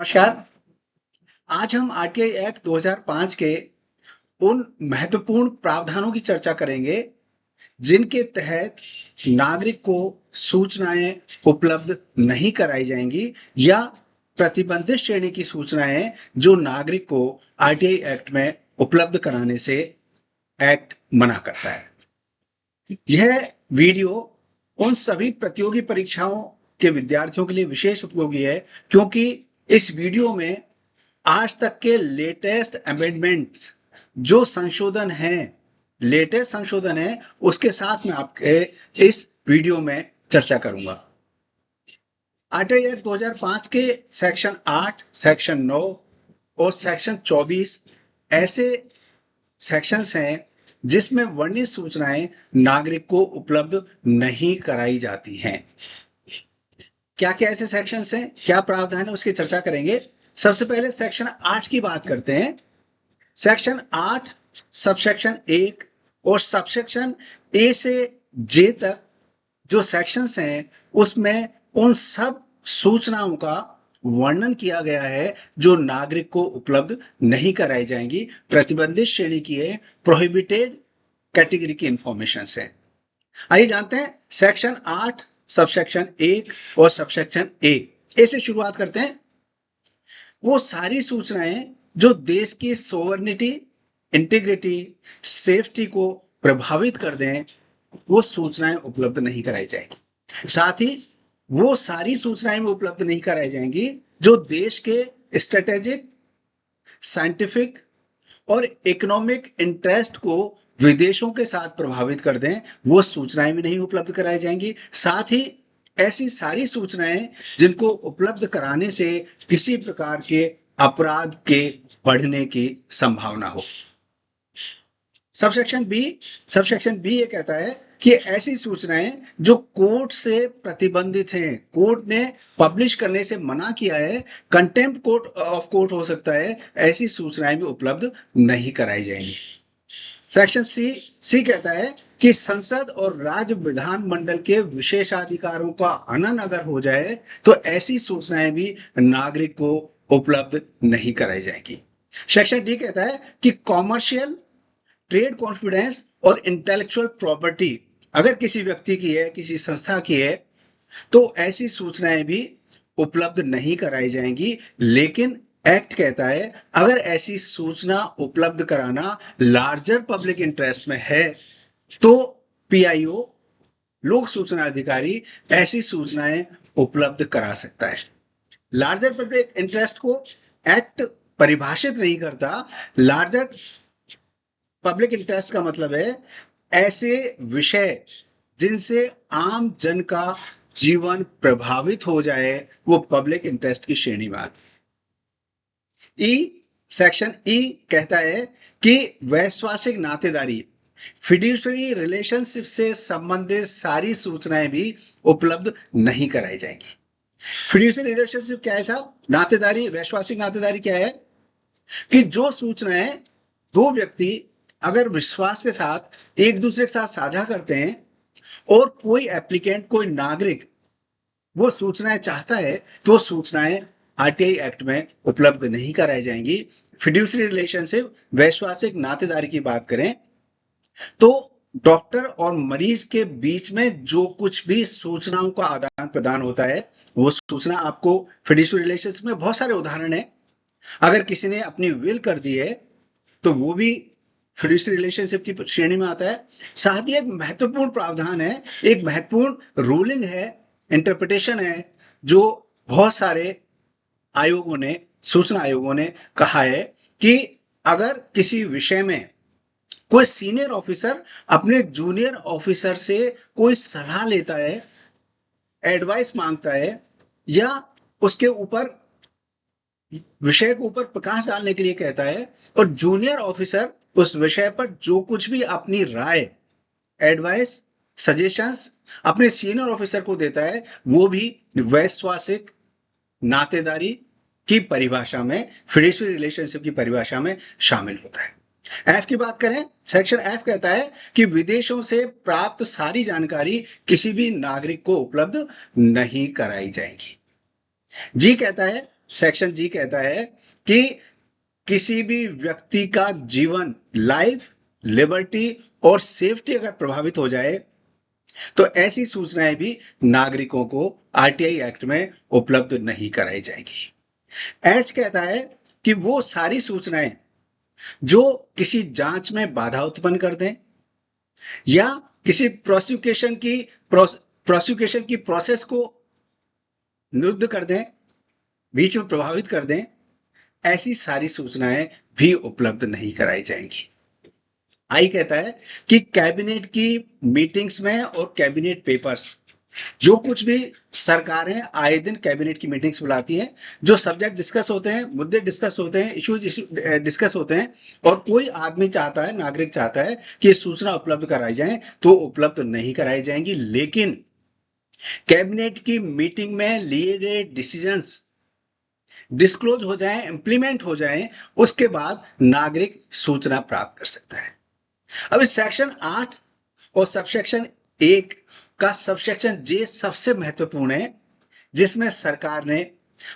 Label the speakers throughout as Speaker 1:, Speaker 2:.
Speaker 1: नमस्कार। आज हम आरटीआई एक्ट 2005 के उन महत्वपूर्ण प्रावधानों की चर्चा करेंगे जिनके तहत नागरिक को सूचनाएं उपलब्ध नहीं कराई जाएंगी या प्रतिबंधित श्रेणी की सूचनाएं जो नागरिक को आरटीआई एक्ट में उपलब्ध कराने से एक्ट मना करता है। यह वीडियो उन सभी प्रतियोगी परीक्षाओं के विद्यार्थियों के लिए विशेष उपयोगी है क्योंकि इस वीडियो में आज तक के लेटेस्ट अमेंडमेंट्स जो लेटेस्ट संशोधन है उसके साथ मैं आपके इस वीडियो में चर्चा करूंगा। आरटीआई एक्ट 2005 के सेक्शन 8, सेक्शन 9 और सेक्शन 24 ऐसे सेक्शंस हैं जिसमें वर्णित सूचनाएं नागरिक को उपलब्ध नहीं कराई जाती हैं। क्या क्या ऐसे सेक्शंस हैं, क्या प्रावधान है, उसकी चर्चा करेंगे। सबसे पहले सेक्शन 8 की बात करते हैं। सेक्शन 8 सबसेक्शन 1 और सबसेक्शन ए से जे तक जो सेक्शंस हैं उसमें उन सब सूचनाओं का वर्णन किया गया है जो नागरिक को उपलब्ध नहीं कराई जाएंगी, प्रतिबंधित श्रेणी की है, प्रोहिबिटेड कैटेगरी की इंफॉर्मेशन है। आइए जानते हैं सेक्शन 8 सबसेक्शन 1 और सबसेक्शन ए से शुरुआत करते हैं। वो सारी सूचनाएं जो देश की सोवरेनिटी, इंटीग्रिटी, सेफ्टी को प्रभावित कर दें वो सूचनाएं उपलब्ध नहीं कराई जाएंगी। साथ ही वो सारी सूचनाएं भी उपलब्ध नहीं कराई जाएंगी जो देश के स्ट्रेटेजिक, साइंटिफिक और इकोनॉमिक इंटरेस्ट को विदेशों के साथ प्रभावित कर दें, वो सूचनाएं भी नहीं उपलब्ध कराई जाएंगी। साथ ही ऐसी सारी सूचनाएं जिनको उपलब्ध कराने से किसी प्रकार के अपराध के बढ़ने की संभावना हो। सबसेक्शन बी ये कहता है कि ऐसी सूचनाएं जो कोर्ट से प्रतिबंधित हैं, कोर्ट ने पब्लिश करने से मना किया है, कंटेम्प्ट ऑफ कोर्ट हो सकता है, ऐसी सूचनाएं भी उपलब्ध नहीं कराई जाएंगी। सेक्शन सी कहता है कि संसद और राज्य विधानमंडल के विशेषाधिकारों का हनन अगर हो जाए तो ऐसी सूचनाएं भी नागरिक को उपलब्ध नहीं कराई जाएंगी। सेक्शन डी कहता है कि कॉमर्शियल, ट्रेड कॉन्फिडेंस और इंटेलेक्चुअल प्रॉपर्टी अगर किसी व्यक्ति की है, किसी संस्था की है, तो ऐसी सूचनाएं भी उपलब्ध नहीं कराई जाएंगी। लेकिन एक्ट कहता है अगर ऐसी सूचना उपलब्ध कराना लार्जर पब्लिक इंटरेस्ट में है तो पीआईओ, लोक सूचना अधिकारी, ऐसी सूचनाएं उपलब्ध करा सकता है। लार्जर पब्लिक इंटरेस्ट को एक्ट परिभाषित नहीं करता। लार्जर पब्लिक इंटरेस्ट का मतलब है ऐसे विषय जिनसे आम जन का जीवन प्रभावित हो जाए, वो पब्लिक इंटरेस्ट की श्रेणी में आती है। सेक्शन ई कहता है कि वैश्वासिक नातेदारी, फिड्यूशरी रिलेशनशिप से संबंधित सारी सूचनाएं भी उपलब्ध नहीं कराई जाएंगी। फिड्यूशरी रिलेशनशिप क्या है साहब? नातेदारी, वैश्वासिक नातेदारी क्या है कि जो सूचनाएं दो व्यक्ति अगर विश्वास के साथ एक दूसरे के साथ साझा करते हैं और कोई एप्लीकेंट, कोई नागरिक वो सूचनाएं चाहता है तो सूचनाएं आरटीआई एक्ट में उपलब्ध नहीं कराई जाएंगी। फिड्यूशरी रिलेशनशिप, वैश्वासिक नातेदारी की बात करें तो डॉक्टर और मरीज के बीच में जो कुछ भी सूचनाओं का आदान प्रदान होता है वो सूचना आपको फिड्यूशरी रिलेशनशिप में बहुत सारे उदाहरण है। अगर किसी ने अपनी विल कर दी है तो वो भी फिड्यूशरी रिलेशनशिप की श्रेणी में आता है। साथ ही एक महत्वपूर्ण प्रावधान है, एक महत्वपूर्ण रूलिंग है, इंटरप्रिटेशन है जो बहुत सारे आयोगों ने, सूचना आयोगों ने कहा है कि अगर किसी विषय में कोई सीनियर ऑफिसर अपने जूनियर ऑफिसर से कोई सलाह लेता है, एडवाइस मांगता है या उसके ऊपर विषय के ऊपर प्रकाश डालने के लिए कहता है और जूनियर ऑफिसर उस विषय पर जो कुछ भी अपनी राय, एडवाइस, सजेशंस अपने सीनियर ऑफिसर को देता है, वो भी वैश्वासिक नातेदारी की परिभाषा में, फिड्यूशरी रिलेशनशिप की परिभाषा में शामिल होता है। एफ की बात करें, सेक्शन एफ कहता है कि विदेशों से प्राप्त सारी जानकारी किसी भी नागरिक को उपलब्ध नहीं कराई जाएगी। जी कहता है सेक्शन जी कहता है कि किसी भी व्यक्ति का जीवन, लाइफ, लिबर्टी और सेफ्टी अगर प्रभावित हो जाए तो ऐसी सूचनाएं भी नागरिकों को आरटीआई एक्ट में उपलब्ध नहीं कराई जाएगी। एच कहता है कि वो सारी सूचनाएं जो किसी जांच में बाधा उत्पन्न कर दें या किसी प्रोसिक्यूशन की प्रोसेस को निरुद्ध कर दें, बीच में प्रभावित कर दें, ऐसी सारी सूचनाएं भी उपलब्ध नहीं कराई जाएंगी। आई कहता है कि कैबिनेट की मीटिंग्स में और कैबिनेट पेपर्स, जो कुछ भी सरकारें आए दिन कैबिनेट की मीटिंग्स बुलाती हैं, जो सब्जेक्ट डिस्कस होते हैं, मुद्दे डिस्कस होते हैं, इश्यूज डिस्कस होते हैं, और कोई आदमी चाहता है, नागरिक चाहता है कि ये सूचना उपलब्ध कराई जाए, तो उपलब्ध नहीं कराई जाएंगी। लेकिन कैबिनेट की मीटिंग में लिए गए डिसीजंस डिस्क्लोज हो जाएं, इंप्लीमेंट हो जाएं, उसके बाद नागरिक सूचना प्राप्त कर सकता है। अब इस सेक्शन 8 और सबसेक्शन 1 का सबसेक्शन जे सबसे महत्वपूर्ण है, जिसमें सरकार ने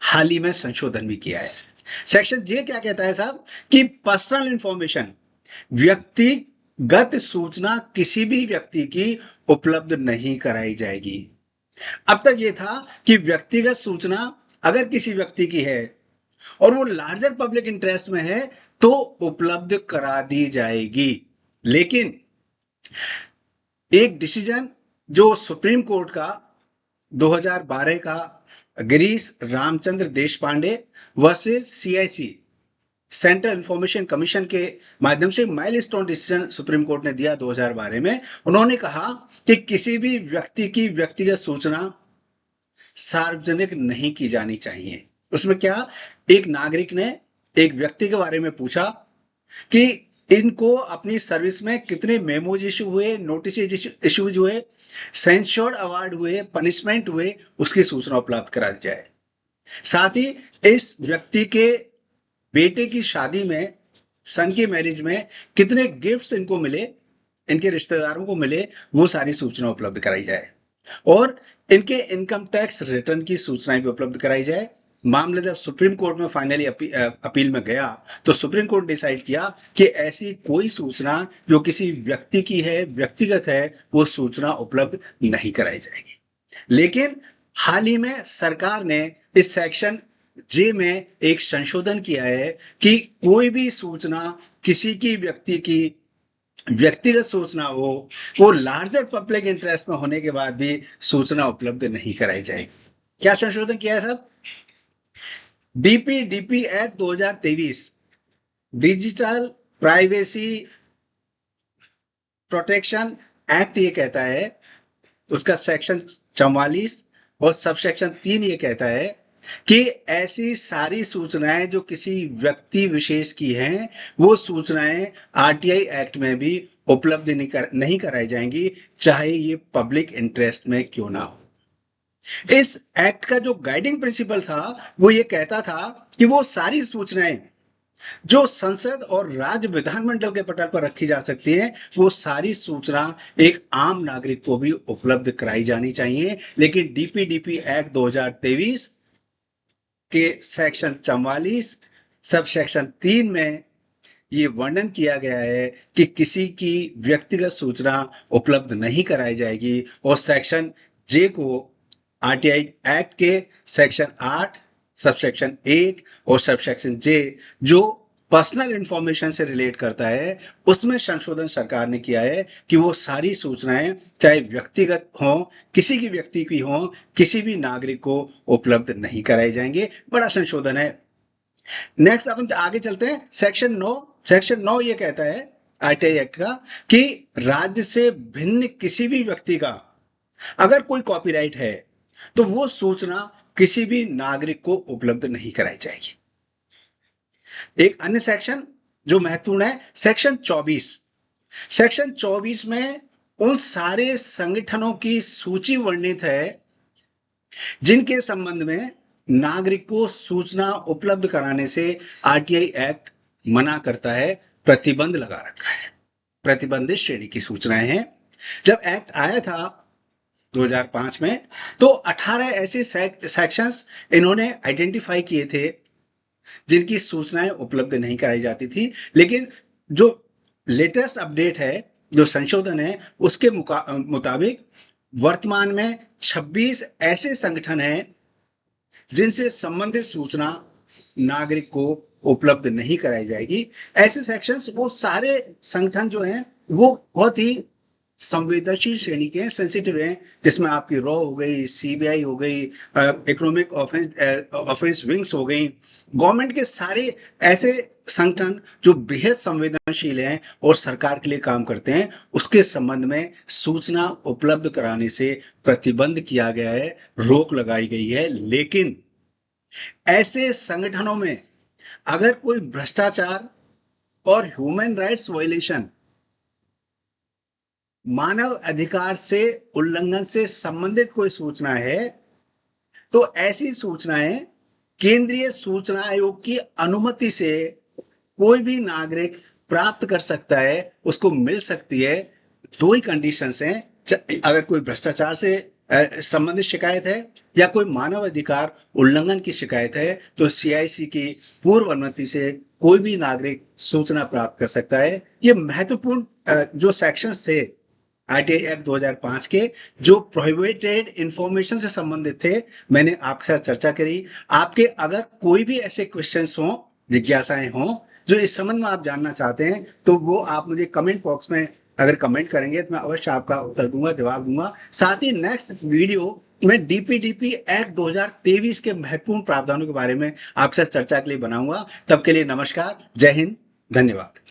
Speaker 1: हाल ही में संशोधन भी किया है। सेक्शन जे क्या कहता है साहब कि पर्सनल इंफॉर्मेशन, व्यक्तिगत सूचना किसी भी व्यक्ति की उपलब्ध नहीं कराई जाएगी। अब तक ये था कि व्यक्तिगत सूचना अगर किसी व्यक्ति की है और वो लार्जर पब्लिक इंटरेस्ट में है तो उपलब्ध करा दी जाएगी। लेकिन एक डिसीजन जो सुप्रीम कोर्ट का 2012 का Girish Ramchandra Deshpande versus CIC, central information commission के माध्यम से माइलस्टोन डिसीजन सुप्रीम कोर्ट ने दिया 2012 में। उन्होंने कहा कि किसी भी व्यक्ति की व्यक्तिगत सूचना सार्वजनिक नहीं की जानी चाहिए। उसमें क्या, एक नागरिक ने एक व्यक्ति के बारे में पूछा कि इनको अपनी सर्विस में कितने मेमोज इशू हुए, नोटिस इश्यूज हुए, सेंसर्ड अवार्ड हुए, पनिशमेंट हुए, उसकी सूचना उपलब्ध करा दी जाए। साथ ही इस व्यक्ति के बेटे की शादी में, सन की मैरिज में कितने गिफ्ट्स इनको मिले, इनके रिश्तेदारों को मिले, वो सारी सूचना उपलब्ध कराई जाए। और इनके इनकम टैक्स रिटर्न की सूचनाएं भी उपलब्ध कराई जाए। मामला जब सुप्रीम कोर्ट में फाइनली अपील में गया तो सुप्रीम कोर्ट डिसाइड किया कि ऐसी कोई सूचना जो किसी व्यक्ति की है, व्यक्तिगत है, वो सूचना उपलब्ध नहीं कराई जाएगी। लेकिन हाल ही में सरकार ने इस सेक्शन जे में एक संशोधन किया है कि कोई भी सूचना किसी की व्यक्ति की व्यक्तिगत सूचना हो, वो लार्जर पब्लिक इंटरेस्ट में होने के बाद भी सूचना उपलब्ध नहीं कराई जाएगी। क्या संशोधन किया है साहब? DP act 2023, digital privacy protection act ये कहता है, उसका सेक्शन 44 और सबसेक्शन 3 ये कहता है कि ऐसी सारी सूचनाएं जो किसी व्यक्ति विशेष की हैं, वो सूचनाएं आरटीआई एक्ट में भी उपलब्ध नहीं कराई जाएंगी, चाहे ये पब्लिक इंटरेस्ट में क्यों ना हो। इस एक्ट का जो गाइडिंग प्रिंसिपल था वो ये कहता था कि वो सारी सूचनाएं जो संसद और राज्य विधानमंडल के पटल पर रखी जा सकती है, वो सारी सूचना एक आम नागरिक को भी उपलब्ध कराई जानी चाहिए। लेकिन डीपी एक्ट 2023 के सेक्शन 44 सब सेक्शन 3 में ये वर्णन किया गया है कि किसी की व्यक्तिगत सूचना उपलब्ध नहीं कराई जाएगी। और सेक्शन जे को आरटीआई एक्ट के सेक्शन 8 सबसेक्शन 1 और सबसेक्शन जे जो पर्सनल इंफॉर्मेशन से रिलेट करता है, उसमें संशोधन सरकार ने किया है कि वो सारी सूचनाएं चाहे व्यक्तिगत हो, किसी की व्यक्ति की हो, किसी भी नागरिक को उपलब्ध नहीं कराए जाएंगे। बड़ा संशोधन है। नेक्स्ट अपन आगे चलते हैं। सेक्शन 9 ये कहता है आरटीआई एक्ट का कि राज्य से भिन्न किसी भी व्यक्ति का अगर कोई कॉपीराइट है तो वो सूचना किसी भी नागरिक को उपलब्ध नहीं कराई जाएगी। एक अन्य सेक्शन जो महत्वपूर्ण है, सेक्शन 24। सेक्शन 24 में उन सारे संगठनों की सूची वर्णित है जिनके संबंध में नागरिक को सूचना उपलब्ध कराने से आरटीआई एक्ट मना करता है, प्रतिबंध लगा रखा है। प्रतिबंधित श्रेणी की सूचनाएं हैं। जब एक्ट आया था 2005 में। तो 18 ऐसे सेक्शंस इन्होंने आइडेंटिफाई किए थे जिनकी सूचनाएं उपलब्ध नहीं कराई जाती थी। लेकिन जो लेटेस्ट अपडेट है, जो संशोधन है, उसके मुताबिक वर्तमान में 26 ऐसे संगठन हैं जिनसे संबंधित सूचना नागरिक को उपलब्ध नहीं कराई जाएगी। ऐसे सेक्शंस, वो सारे संगठन जो हैं वो बहुत ही संवेदनशील श्रेणी के हैं, सेंसिटिव हैं, जिसमें आपकी रॉ हो गई, सीबीआई हो गई, इकोनॉमिक ऑफेंस विंग्स हो गई। गवर्नमेंट के सारे ऐसे संगठन जो बेहद संवेदनशील हैं और सरकार के लिए काम करते हैं, उसके संबंध में सूचना उपलब्ध कराने से प्रतिबंध किया गया है, रोक लगाई गई है। लेकिन ऐसे संगठनों में अगर कोई भ्रष्टाचार और ह्यूमन राइट्स वायलेशन, मानव अधिकार से उल्लंघन से संबंधित कोई सूचना है, तो ऐसी सूचनाएं केंद्रीय सूचना आयोग की अनुमति से कोई भी नागरिक प्राप्त कर सकता है, उसको मिल सकती है। दो ही कंडीशंस हैं, अगर कोई भ्रष्टाचार से संबंधित शिकायत है या कोई मानव अधिकार उल्लंघन की शिकायत है, तो सीआईसी की पूर्व अनुमति से कोई भी नागरिक सूचना प्राप्त कर सकता है। ये महत्वपूर्ण जो सेक्शंस थे आरटीआई एक्ट 2005 के, जो प्रोहिबिटेड इंफॉर्मेशन से संबंधित थे, मैंने आपके साथ चर्चा करी। आपके अगर कोई भी ऐसे क्वेश्चंस हों, जिज्ञासाएं हों, जो इस संबंध में आप जानना चाहते हैं, तो वो आप मुझे कमेंट बॉक्स में अगर कमेंट करेंगे तो मैं अवश्य आपका उत्तर दूंगा, जवाब दूंगा। साथ ही नेक्स्ट वीडियो में डीपीडीपी एक्ट 2023 के महत्वपूर्ण प्रावधानों के बारे में आपके साथ चर्चा के लिए बनाऊंगा। तब के लिए नमस्कार, जय हिंद, धन्यवाद।